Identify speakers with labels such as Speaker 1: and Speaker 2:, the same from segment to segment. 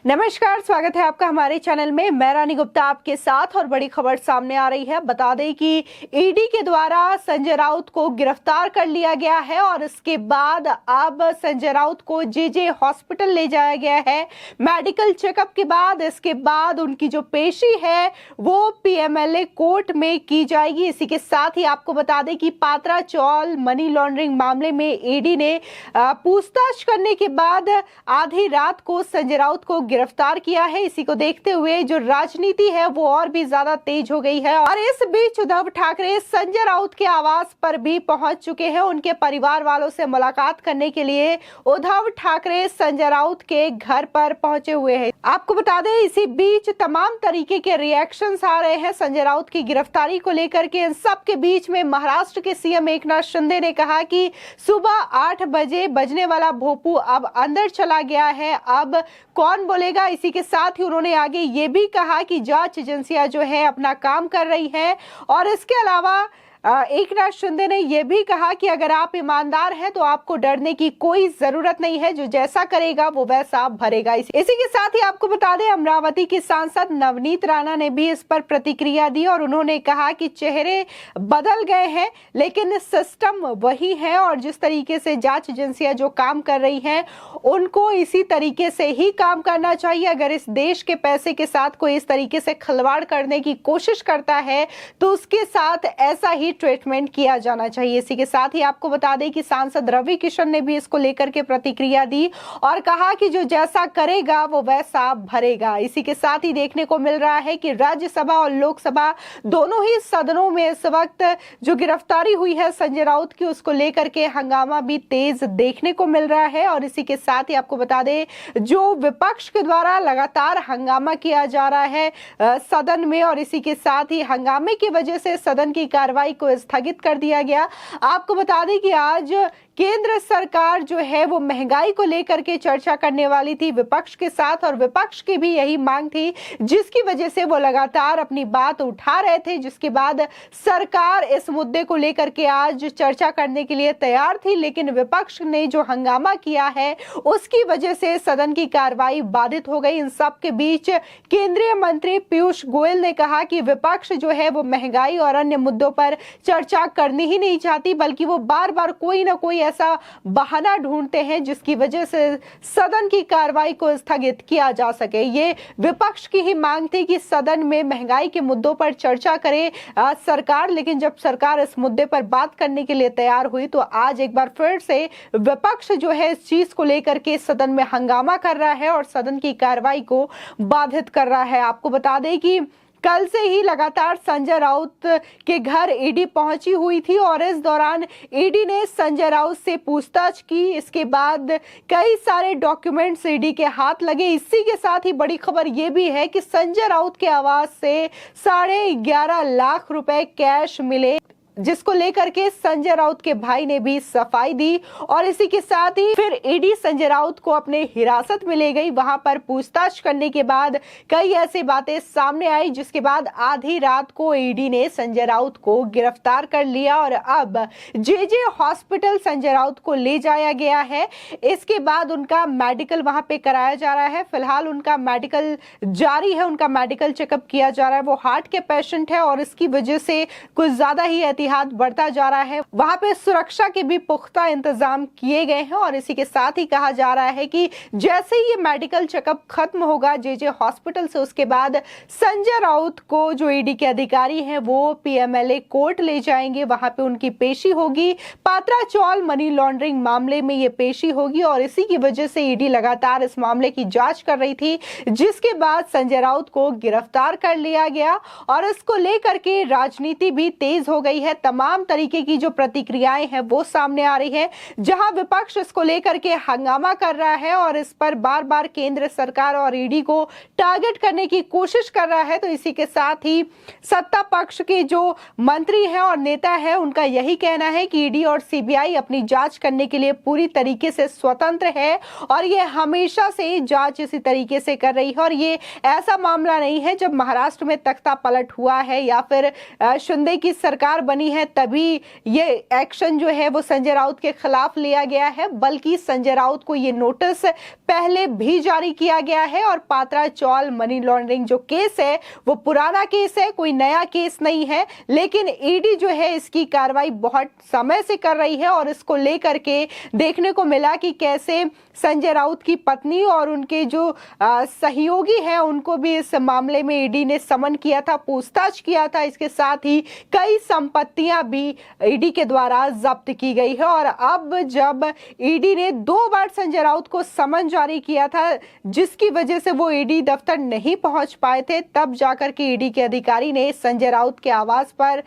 Speaker 1: नमस्कार, स्वागत है आपका हमारे चैनल में। मैं रानी गुप्ता आपके साथ और बड़ी खबर सामने आ रही है। बता दें कि ईडी के द्वारा संजय राउत को गिरफ्तार कर लिया गया है और इसके बाद अब संजय राउत को जेजे हॉस्पिटल ले जाया गया है मेडिकल चेकअप के बाद। इसके बाद उनकी जो पेशी है वो पीएमएलए कोर्ट में की जाएगी। इसी के साथ ही आपको बता दें कि पात्रा चौल मनी लॉन्ड्रिंग मामले में ईडी ने पूछताछ करने के बाद आधी रात को संजय राउत को गिरफ्तार किया है। इसी को देखते हुए जो राजनीति है वो और भी ज्यादा तेज हो गई है और इस बीच उद्धव ठाकरे संजय राउत के आवास पर भी पहुंच चुके हैं। उनके परिवार वालों से मुलाकात करने के लिए उद्धव ठाकरे संजय राउत के घर पर पहुंचे हुए हैं। आपको बता दें, इसी बीच तमाम तरीके के रिएक्शंस आ रहे हैं संजय राउत की गिरफ्तारी को लेकर के। इन सब के बीच में महाराष्ट्र के सीएम एकनाथ शिंदे ने कहा कि सुबह 8 बजे बजने वाला भोपू अब अंदर चला गया है, अब कौन बोलेगा। इसी के साथ ही उन्होंने आगे ये भी कहा कि जांच एजेंसियां जो है अपना काम कर रही हैं और इसके अलावा एकनाथ शिंदे ने यह भी कहा कि अगर आप ईमानदार हैं तो आपको डरने की कोई जरूरत नहीं है, जो जैसा करेगा वो वैसा भरेगा। इसी के साथ ही आपको बता दें, अमरावती के सांसद नवनीत राणा ने भी इस पर प्रतिक्रिया दी और उन्होंने कहा कि चेहरे बदल गए हैं लेकिन सिस्टम वही है और जिस तरीके से जांच एजेंसियां जो काम कर रही हैं उनको इसी तरीके से ही काम करना चाहिए। अगर इस देश के पैसे के साथ कोई इस तरीके से खिलवाड़ करने की कोशिश करता है तो उसके साथ ऐसा ही ट्रीटमेंट किया जाना चाहिए। इसी के साथ ही आपको बता दें कि सांसद रवि किशन ने भी इसको लेकर के प्रतिक्रिया दी और कहा कि जो जैसा करेगा वो वैसा भरेगा। इसी के साथ ही देखने को मिल रहा है कि राज्यसभा और लोकसभा दोनों ही सदनों में इस वक्त जो गिरफ्तारी हुई है संजय राउत की उसको लेकर के हंगामा भी तेज देखने को मिल रहा है। और इसी के साथ ही आपको बता दें, जो विपक्ष के द्वारा लगातार हंगामा किया जा रहा है सदन में और इसी के साथ ही हंगामे की वजह से सदन की कार्रवाई को स्थगित कर दिया गया। आपको बता दें कि आज केंद्र सरकार जो है वो महंगाई को लेकर के चर्चा करने वाली थी विपक्ष के साथ और विपक्ष की भी यही मांग थी, जिसकी वजह से वो लगातार अपनी बात उठा रहे थे, जिसके बाद सरकार इस मुद्दे को लेकर के आज चर्चा करने के लिए तैयार थी। लेकिन विपक्ष ने जो हंगामा किया है उसकी वजह से सदन की कार्रवाई बाधित हो गई। इन सब के बीच केंद्रीय मंत्री पीयूष गोयल ने कहा कि विपक्ष जो है वो महंगाई और अन्य मुद्दों पर चर्चा करनी ही नहीं चाहती, बल्कि वो बार बार कोई ना कोई ऐसा बहाना ढूंढते हैं जिसकी वजह से सदन की कार्रवाई को स्थगित किया जा सके। ये विपक्ष की ही मांग थी कि सदन में महंगाई के मुद्दों पर चर्चा करे सरकार, लेकिन जब सरकार इस मुद्दे पर बात करने के लिए तैयार हुई तो आज एक बार फिर से विपक्ष जो है इस चीज को लेकर के सदन में हंगामा कर रहा है और सदन की कार्रवाई को बाधित कर रहा है। आपको बता दें कि कल से ही लगातार संजय राउत के घर ईडी पहुंची हुई थी और इस दौरान ईडी ने संजय राउत से पूछताछ की। इसके बाद कई सारे डॉक्यूमेंट्स ईडी के हाथ लगे। इसी के साथ ही बड़ी खबर यह भी है कि संजय राउत के आवास से 11.5 लाख रुपए कैश मिले, जिसको लेकर के संजय राउत के भाई ने भी सफाई दी और इसी के साथ ही फिर ईडी संजय राउत को अपने हिरासत में ले गई। वहां पर पूछताछ करने के बाद कई ऐसी बातें सामने आई, जिसके बाद आधी रात को ईडी ने संजय राउत को गिरफ्तार कर लिया और अब जेजे हॉस्पिटल संजय राउत को ले जाया गया है। इसके बाद उनका मेडिकल वहां पे कराया जा रहा है। फिलहाल उनका मेडिकल जारी है, उनका मेडिकल चेकअप किया जा रहा है। वो हार्ट के पेशेंट है और इसकी वजह से कुछ ज्यादा ही हाथ बढ़ता जा रहा है। वहां पे सुरक्षा के भी पुख्ता इंतजाम किए गए हैं और इसी के साथ ही कहा जा रहा है कि जैसे ही ये मेडिकल चेकअप खत्म होगा जेजे हॉस्पिटल से, उसके बाद संजय राउत को जो ईडी के अधिकारी हैं वो पीएमएलए कोर्ट ले जाएंगे। वहां पे उनकी पेशी होगी। पात्रा चौल मनी लॉन्ड्रिंग मामले में ये पेशी होगी और इसी की वजह से ईडी लगातार इस मामले की जांच कर रही थी, जिसके बाद संजय राउत को गिरफ्तार कर लिया गया और इसको लेकर के राजनीति भी तेज हो गई है। तमाम तरीके की जो प्रतिक्रियाएं हैं वो सामने आ रही है, जहां विपक्ष इसको लेकर के हंगामा कर रहा है और इस पर बार बार केंद्र सरकार और ईडी को टारगेट करने की कोशिश कर रहा है। तो इसी के साथ ही सत्ता पक्ष के जो मंत्री हैं और नेता है उनका यही कहना है कि ईडी और सीबीआई अपनी जांच करने के लिए पूरी तरीके से स्वतंत्र है और ये हमेशा से जांच इसी तरीके से कर रही है और ये ऐसा मामला नहीं है जब महाराष्ट्र में तख्ता पलट हुआ है या फिर शिंदे की सरकार बनी बनी है तभी ये एक्शन जो है वो संजय राउत के खिलाफ लिया गया है, बल्कि संजय राउत को ये नोटिस पहले भी जारी किया गया है। और पात्रा चौल मनी लॉन्ड्रिंग जो केस है वो पुराना केस है, कोई नया केस नहीं है, लेकिन ईडी जो है इसकी कार्रवाई बहुत समय से कर रही है। और इसको लेकर के देखने को मिला कि कैसे संजय राउत की पत्नी और उनके जो सहयोगी हैं उनको भी इस मामले में ईडी ने समन किया था, पूछताछ किया था। इसके साथ ही कई संपत्तियां भी ईडी के द्वारा जब्त की गई है। और अब जब ईडी ने 2 बार संजय राउत को समन जारी किया था, जिसकी वजह से वो ईडी दफ्तर नहीं पहुंच पाए थे, तब जाकर के ईडी के अधिकारी ने संजय राउत के आवास पर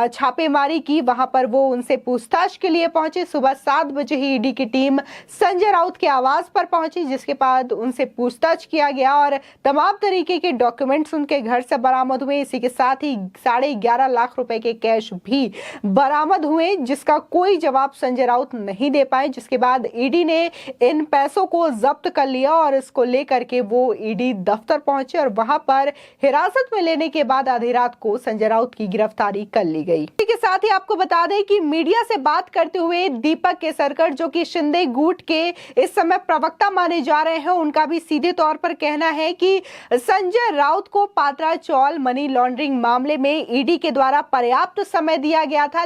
Speaker 1: छापेमारी की। वहां पर वो उनसे पूछताछ के लिए पहुंचे। सुबह 7 बजे ही ईडी की टीम संजय राउत के आवास पर पहुंची, जिसके बाद उनसे पूछताछ किया गया और तमाम तरीके के डॉक्यूमेंट्स उनके घर से बरामद हुए। इसी के साथ ही 11.5 लाख रुपए के कैश भी बरामद हुए, जिसका कोई जवाब संजय राउत नहीं दे पाए। जिसके बाद ईडी ने इन पैसों को जब्त कर लिया और इसको लेकर के वो ईडी दफ्तर पहुंचे और वहां पर हिरासत में लेने के बाद आधी रात को संजय राउत की गिरफ्तारी कर ली गई। इसी के साथ ही आपको बता दें कि मीडिया से बात करते हुए दीपक केसरकर, जो कि शिंदे गुट के इस समय प्रवक्ता माने जा रहे हैं, उनका भी सीधे तौर पर कहना है कि संजय राउत को पात्रा चौल मनी लॉन्ड्रिंग मामले में ईडी के द्वारा पर्याप्त समय दिया गया था।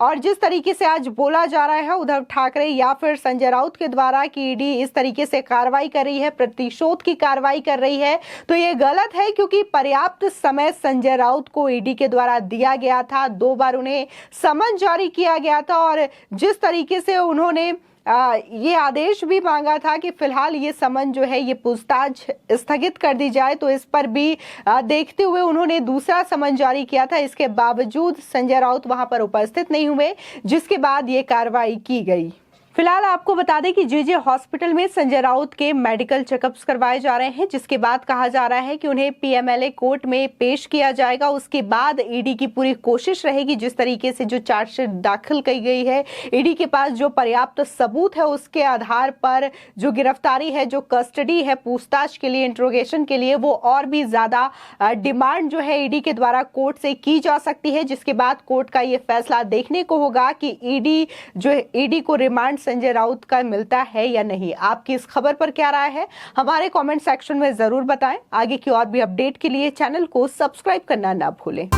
Speaker 1: और जिस तरीके से आज बोला जा रहा है उद्धव ठाकरे या फिर संजय राउत के द्वारा कि ईडी इस तरीके से कार्रवाई कर रही है, प्रतिशोध की कार्रवाई कर रही है, तो ये गलत है, क्योंकि पर्याप्त समय संजय राउत को ईडी के द्वारा दिया गया था। 2 बार उन्हें समन जारी किया गया था और जिस तरीके से उन्होंने ये आदेश भी मांगा था कि फिलहाल ये समन जो है ये पूछताछ स्थगित कर दी जाए, तो इस पर भी देखते हुए उन्होंने दूसरा समन जारी किया था। इसके बावजूद संजय राउत वहां पर उपस्थित नहीं हुए, जिसके बाद ये कार्रवाई की गई। फिलहाल आपको बता दें कि जेजे हॉस्पिटल में संजय राउत के मेडिकल चेकअप्स करवाए जा रहे हैं, जिसके बाद कहा जा रहा है कि उन्हें पीएमएलए कोर्ट में पेश किया जाएगा। उसके बाद ईडी की पूरी कोशिश रहेगी, जिस तरीके से जो चार्जशीट दाखिल की गई है, ईडी के पास जो पर्याप्त सबूत है उसके आधार पर जो गिरफ्तारी है, जो कस्टडी है पूछताछ के लिए, इंट्रोगेशन के लिए, वो और भी ज्यादा डिमांड जो है ईडी के द्वारा कोर्ट से की जा सकती है। जिसके बाद कोर्ट का ये फैसला देखने को होगा कि ईडी को रिमांड संजय राउत का मिलता है या नहीं। आपकी इस खबर पर क्या राय है, हमारे कमेंट सेक्शन में जरूर बताएं। आगे की और भी अपडेट के लिए चैनल को सब्सक्राइब करना ना भूलें।